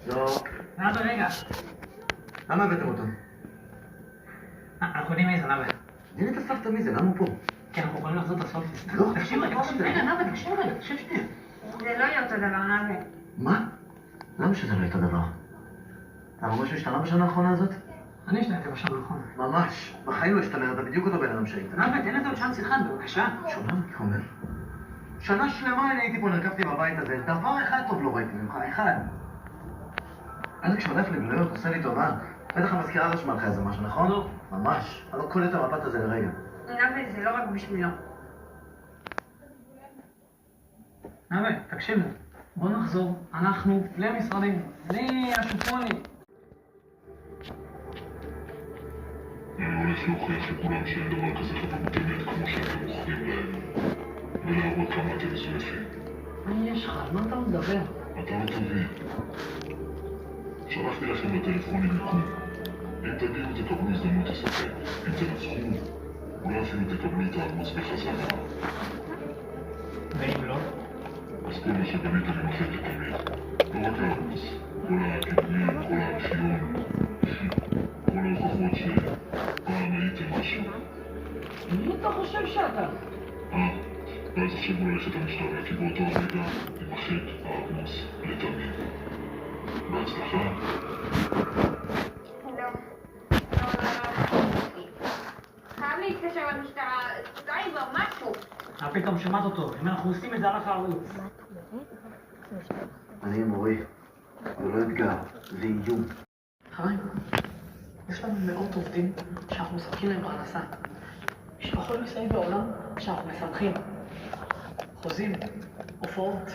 לא. נאווה, רגע. למה הבאתם אותו? אנחנו יודעים מי זה, נאווה. תגידי את הסבתא מי זה, למה הוא פה? כן, אנחנו יכולים לעשות את הסוף. לא, תקשיב רגע, רגע, נאווה, תקשיב רגע, תקשיב שנייה. זה לא יהיה אותו דבר, נאווה. מה? למה שזה לא יהיה אותו דבר? אתה ממש השתנה בשנה האחרונה הזאת? אני השתנתי בשנה האחרונה. ממש. בחיים לא השתנה, אתה בדיוק אותו בן אדם שהיית. נאווה, תן לזה עוד צ'אנס אחד, בבקשה. שונה מה אתה אומר? שנה שלמה אני הייתי פה, נרקבתי בבית הזה. דבר אחד טוב לא ראיתי ממך, אחד. אלכס שולח לי גלויות, עושה לי טובה. בטח המזכירה רשמה לך איזה משהו, נכון? לא. ממש. אני לא קולט את המבט הזה לרגע. נאווה, זה לא רק בשבילו. נאווה, תקשיב לי. בוא נחזור, אנחנו למשרדים, לשופוני. אני הולך להוכיח לכולם שאין דבר כזה חברות אמת כמו שאתם מוכרים להם, ולהראות כמה אתם מזויפים. מה יש לך? על מה אתה מדבר? אתה לא תבין. שלחתי לכם לטלפונים מיקום. אם תגיעו תקבלו הזדמנות לשחק. אם תנצחו, אולי אפילו תקבלו את הערוץ בחזרה. ואם לא? אז כל מה שבניתם יימחק לתמיד. לא רק הערוץ, כל הגיבויים, כל הארכיון, כל ההוכחות שפעם הייתם משהו. מי אתה חושב שאתה? ואז עכשיו הוא ללכת למשטרה, כי באותו הרגע יימחק הערוץ לתמיד. בהצלחה. לא. חייב להתקשר למשטרה, סייבר, משהו. מה פתאום שמעת אותו? אם אנחנו עושים את זה הלך הערוץ. אני מורי. זה לא אתגר, זה איום. חיים, יש לנו מאות עובדים שאנחנו מספקים להם פרנסה. משפחות מסביב בעולם שאנחנו מפתחים. חוזים, הופעות.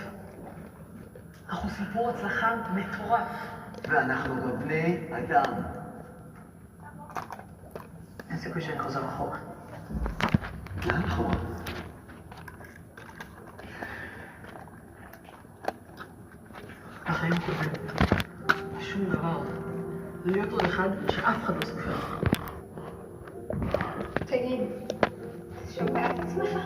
אנחנו סיפור הצלחה מטורף. ואנחנו גם בני אדם. אין סיכוי שאני חוזר אחורה. לאן אחורה? החיים קודמים. שום דבר. להיות עוד אחד שאף אחד לא סופר. תגיד, אתה שומע את עצמך?